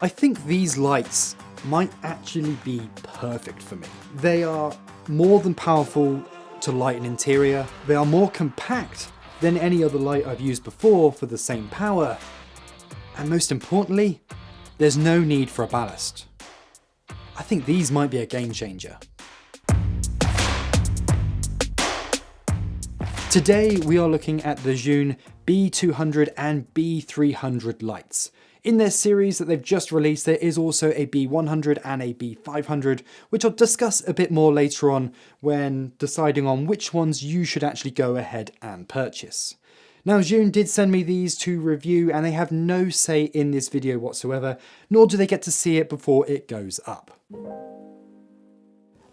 I think these lights might actually be perfect for me. They are more than powerful to light an interior. They are more compact than any other light I've used before for the same power. And most importantly, there's no need for a ballast. I think these might be a game changer. Today we are looking at the Zhiyun B200 and B300 lights. In their series that they've just released, there is also a B100 and a B500, which I'll discuss a bit more later on when deciding on which ones you should actually go ahead and purchase. Now, Zhiyun did send me these to review, and they have no say in this video whatsoever, nor do they get to see it before it goes up.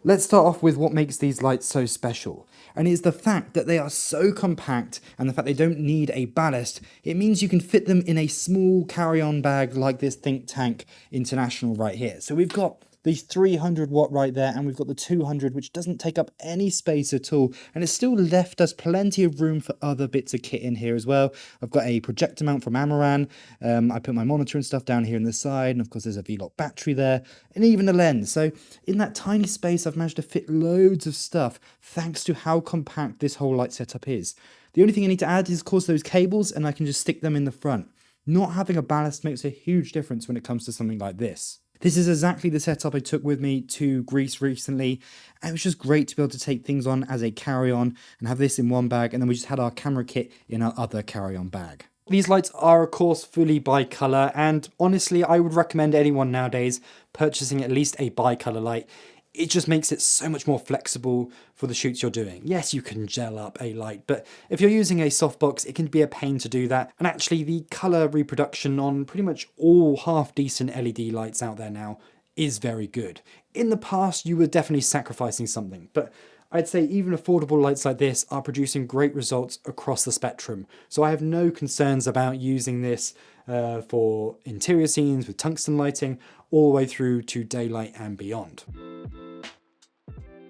Let's start off with what makes these lights so special, and it is the fact that they are so compact and the fact they don't need a ballast. It means you can fit them in a small carry-on bag like this Think Tank International right here. So we've got the 300 watt right there, and we've got the 200, which doesn't take up any space at all, and it's still left us plenty of room for other bits of kit in here as well. I've got a projector mount from Amaran. I put my monitor and stuff down here on the side, and of course there's a V-Lock battery there, and even a lens. So in that tiny space, I've managed to fit loads of stuff thanks to how compact this whole light setup is. The only thing I need to add is, of course, those cables, and I can just stick them in the front. Not having a ballast makes a huge difference when it comes to something like this. This is exactly the setup I took with me to Greece recently, and it was just great to be able to take things on as a carry-on and have this in one bag, and then we just had our camera kit in our other carry-on bag. These lights are of course fully bi-colour, and honestly I would recommend anyone nowadays purchasing at least a bi-colour light. It just makes it so much more flexible for the shoots you're doing. Yes, you can gel up a light, but if you're using a softbox, it can be a pain to do that. And actually the colour reproduction on pretty much all half-decent LED lights out there now is very good. In the past, you were definitely sacrificing something, but I'd say even affordable lights like this are producing great results across the spectrum. So I have no concerns about using this for interior scenes with tungsten lighting all the way through to daylight and beyond.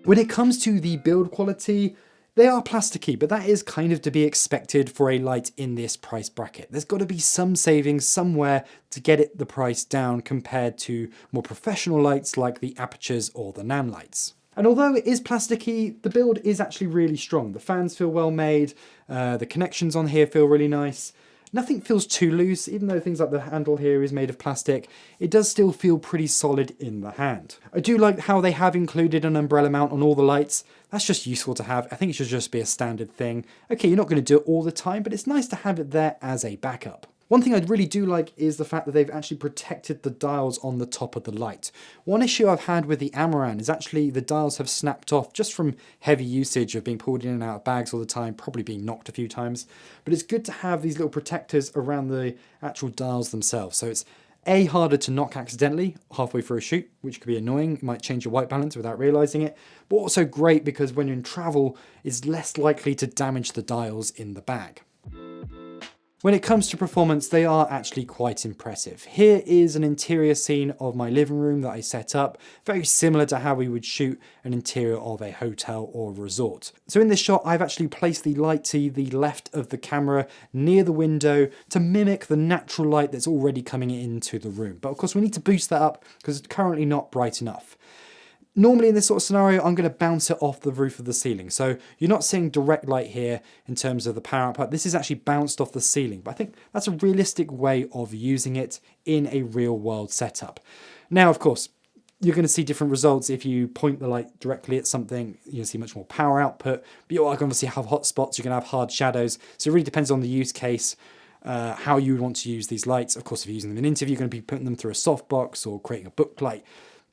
When it comes to the build quality, they are plasticky, but that is kind of to be expected for a light in this price bracket. There's got to be some savings somewhere to get the price down compared to more professional lights like the Apertures or the Nan lights. And although it is plasticky, the build is actually really strong. The fans feel well made, the connections on here feel really nice. Nothing feels too loose, even though things like the handle here is made of plastic. It does still feel pretty solid in the hand. I do like how they have included an umbrella mount on all the lights. That's just useful to have. I think it should just be a standard thing. Okay, you're not going to do it all the time, but it's nice to have it there as a backup. One thing I really do like is the fact that they've actually protected the dials on the top of the light. One issue I've had with the Amaran is actually the dials have snapped off just from heavy usage of being pulled in and out of bags all the time, probably being knocked a few times. But it's good to have these little protectors around the actual dials themselves. So it's A, harder to knock accidentally halfway through a shoot, which could be annoying. It might change your white balance without realizing it. But also great because when you're in travel, it's less likely to damage the dials in the bag. When it comes to performance, they are actually quite impressive. Here is an interior scene of my living room that I set up, very similar to how we would shoot an interior of a hotel or resort. So in this shot, I've actually placed the light to the left of the camera near the window to mimic the natural light that's already coming into the room. But of course, we need to boost that up because it's currently not bright enough. Normally in this sort of scenario, I'm going to bounce it off the roof of the ceiling. So you're not seeing direct light here in terms of the power output. This is actually bounced off the ceiling. But I think that's a realistic way of using it in a real world setup. Now, of course, you're going to see different results if you point the light directly at something. You're going to see much more power output. But you're going to obviously have hot spots. You're going to have hard shadows. So it really depends on the use case. How you would want to use these lights. Of course, if you're using them in an interview, you're going to be putting them through a softbox or creating a book light.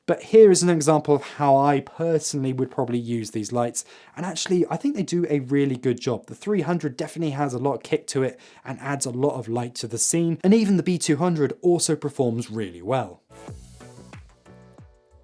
But here is an example of how I personally would probably use these lights. And actually, I think they do a really good job. The 300 definitely has a lot of kick to it and adds a lot of light to the scene. And even the B200 also performs really well.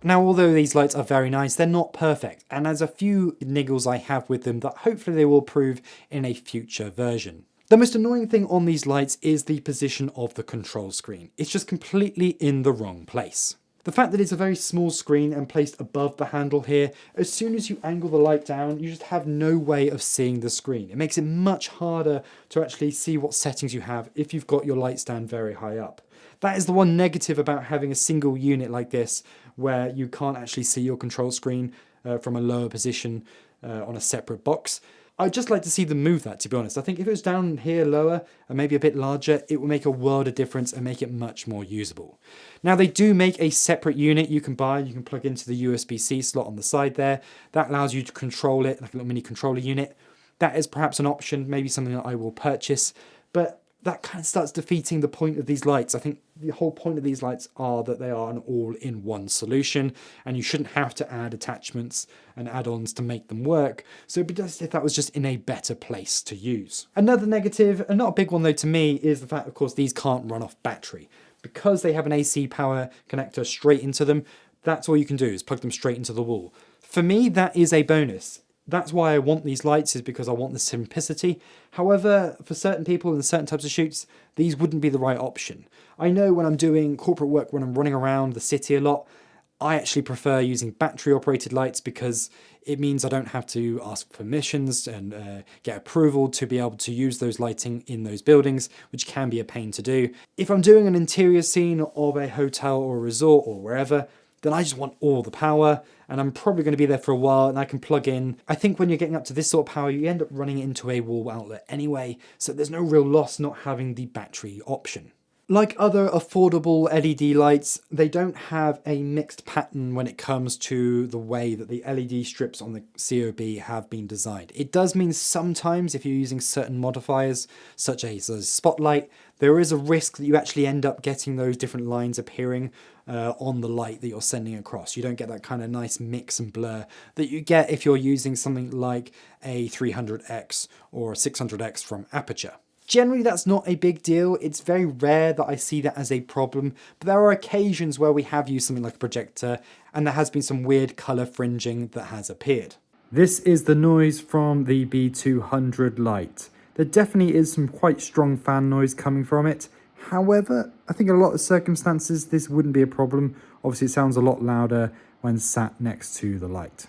Now, although these lights are very nice, they're not perfect. And there's a few niggles I have with them that hopefully they will prove in a future version. The most annoying thing on these lights is the position of the control screen. It's just completely in the wrong place. The fact that it's a very small screen and placed above the handle here, as soon as you angle the light down, you just have no way of seeing the screen. It makes it much harder to actually see what settings you have if you've got your light stand very high up. That is the one negative about having a single unit like this, where you can't actually see your control screen from a lower position on a separate box. I'd just like to see them move that, to be honest. I think if it was down here lower and maybe a bit larger, it would make a world of difference and make it much more usable. Now, they do make a separate unit you can buy. You can plug into the USB-C slot on the side there. That allows you to control it like a little mini controller unit. That is perhaps an option, maybe something that I will purchase, but that kind of starts defeating the point of these lights. I think the whole point of these lights are that they are an all-in-one solution, and you shouldn't have to add attachments and add-ons to make them work. So it'd be best if that was just in a better place to use. Another negative, and not a big one though to me, is the fact, of course, these can't run off battery. Because they have an AC power connector straight into them, that's all you can do is plug them straight into the wall. For me, that is a bonus. That's why I want these lights, is because I want the simplicity. However, for certain people in certain types of shoots, these wouldn't be the right option. I know when I'm doing corporate work, when I'm running around the city a lot, I actually prefer using battery operated lights because it means I don't have to ask permissions and get approval to be able to use those lighting in those buildings, which can be a pain to do. If I'm doing an interior scene of a hotel or a resort or wherever, then I just want all the power, and I'm probably going to be there for a while, and I can plug in. I think when you're getting up to this sort of power, you end up running into a wall outlet anyway, so there's no real loss not having the battery option. Like other affordable LED lights, they don't have a mixed pattern when it comes to the way that the LED strips on the COB have been designed. It does mean sometimes if you're using certain modifiers, such as a spotlight, there is a risk that you actually end up getting those different lines appearing on the light that you're sending across. You don't get that kind of nice mix and blur that you get if you're using something like a 300X or a 600X from Aperture. Generally, that's not a big deal. It's very rare that I see that as a problem, but there are occasions where we have used something like a projector and there has been some weird color fringing that has appeared. This is the noise from the B200 light. There definitely is some quite strong fan noise coming from it. However, I think in a lot of circumstances this wouldn't be a problem. Obviously, it sounds a lot louder when sat next to the light.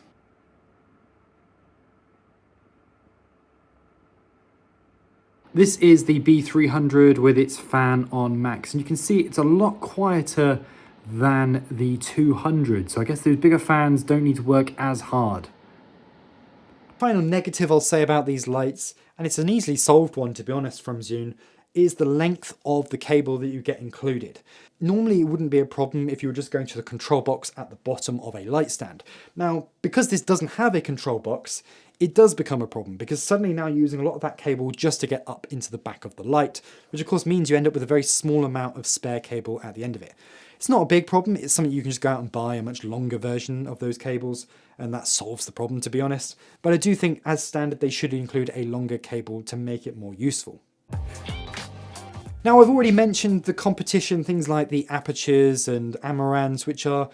This is the B300 with its fan on max, and you can see it's a lot quieter than the 200, so I guess those bigger fans don't need to work as hard. Final negative I'll say about these lights, and it's an easily solved one to be honest from Zhiyun, is the length of the cable that you get included. Normally it wouldn't be a problem if you were just going to the control box at the bottom of a light stand. Now, because this doesn't have a control box, it does become a problem because suddenly now you're using a lot of that cable just to get up into the back of the light, which of course means you end up with a very small amount of spare cable at the end of it. It's not a big problem, it's something you can just go out and buy a much longer version of those cables, and that solves the problem to be honest. But I do think as standard they should include a longer cable to make it more useful. Now, I've already mentioned the competition, things like the Apertures and Amarans, which are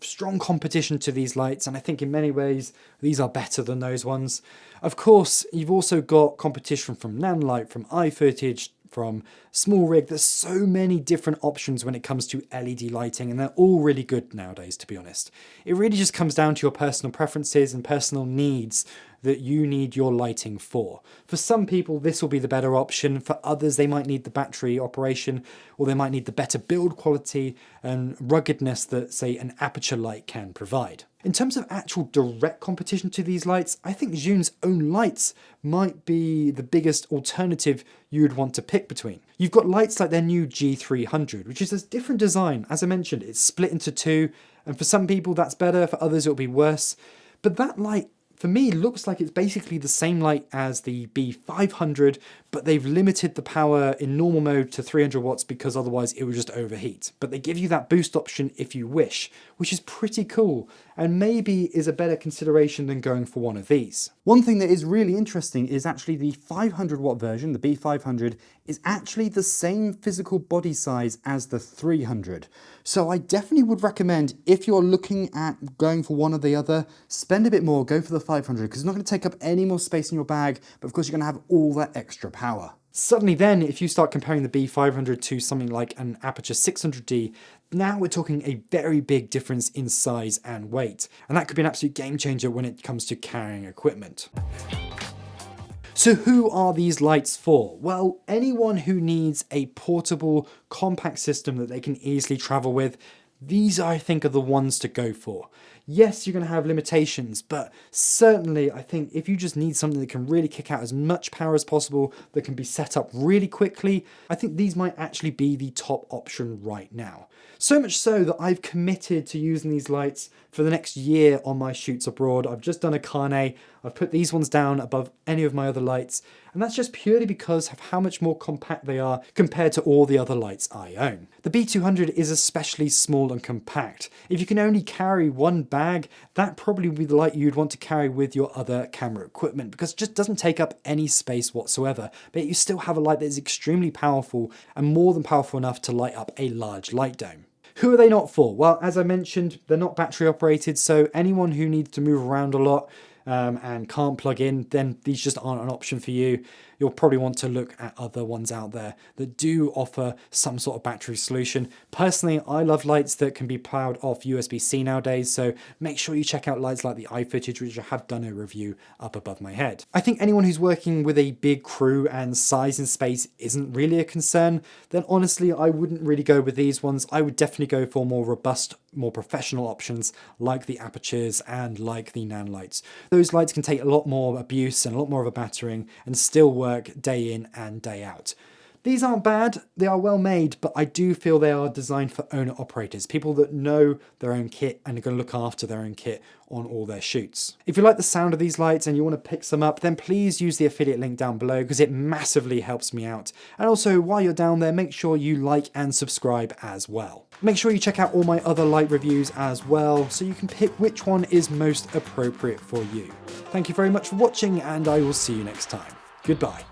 strong competition to these lights, and I think in many ways these are better than those ones. Of course, you've also got competition from Nanlite, from iFootage, from Small Rig. There's so many different options when it comes to LED lighting, and they're all really good nowadays, to be honest. It really just comes down to your personal preferences and personal needs that you need your lighting for. For some people, this will be the better option. For others, they might need the battery operation, or they might need the better build quality and ruggedness that, say, an Aperture light can provide. In terms of actual direct competition to these lights, I think Zhiyun's own lights might be the biggest alternative you would want to pick between. You've got lights like their new G300, which is a different design. As I mentioned, it's split into two, and for some people that's better, for others it'll be worse. But that light, for me, looks like it's basically the same light as the B500, but they've limited the power in normal mode to 300 watts because otherwise it would just overheat. But they give you that boost option if you wish, which is pretty cool and maybe is a better consideration than going for one of these. One thing that is really interesting is actually the 500 watt version, the B500, is actually the same physical body size as the 300. So I definitely would recommend, if you're looking at going for one or the other, spend a bit more, go for the 500, because it's not going to take up any more space in your bag, but of course you're going to have all that extra power. Suddenly then, if you start comparing the B500 to something like an Aperture 600D, now we're talking a very big difference in size and weight, and that could be an absolute game changer when it comes to carrying equipment. So who are these lights for? Well, anyone who needs a portable, compact system that they can easily travel with. These, I think, are the ones to go for. Yes, you're going to have limitations, but certainly I think if you just need something that can really kick out as much power as possible, that can be set up really quickly, I think these might actually be the top option right now. So much so that I've committed to using these lights for the next year on my shoots abroad. I've just done a carnet, I've put these ones down above any of my other lights, and that's just purely because of how much more compact they are compared to all the other lights I own. The B200 is especially small and compact. If you can only carry one bag, that probably would be the light you'd want to carry with your other camera equipment, because it just doesn't take up any space whatsoever, but you still have a light that is extremely powerful and more than powerful enough to light up a large light dome. Who are they not for? Well, as I mentioned, they're not battery operated, so anyone who needs to move around a lot and can't plug in, then these just aren't an option for you. You'll probably want to look at other ones out there that do offer some sort of battery solution. Personally, I love lights that can be powered off USB-C nowadays, so make sure you check out lights like the iFootage, which I have done a review up above my head. I think anyone who's working with a big crew and size and space isn't really a concern, then honestly, I wouldn't really go with these ones. I would definitely go for more robust, more professional options like the Apertures and like the Nanlights. Those lights can take a lot more abuse and a lot more of a battering and still work day in and day out. These aren't bad, they are well made, but I do feel they are designed for owner operators, people that know their own kit and are going to look after their own kit on all their shoots. If you like the sound of these lights and you want to pick some up, then please use the affiliate link down below because it massively helps me out. And also, while you're down there, make sure you like and subscribe as well. Make sure you check out all my other light reviews as well, so you can pick which one is most appropriate for you. Thank you very much for watching, and I will see you next time. Goodbye.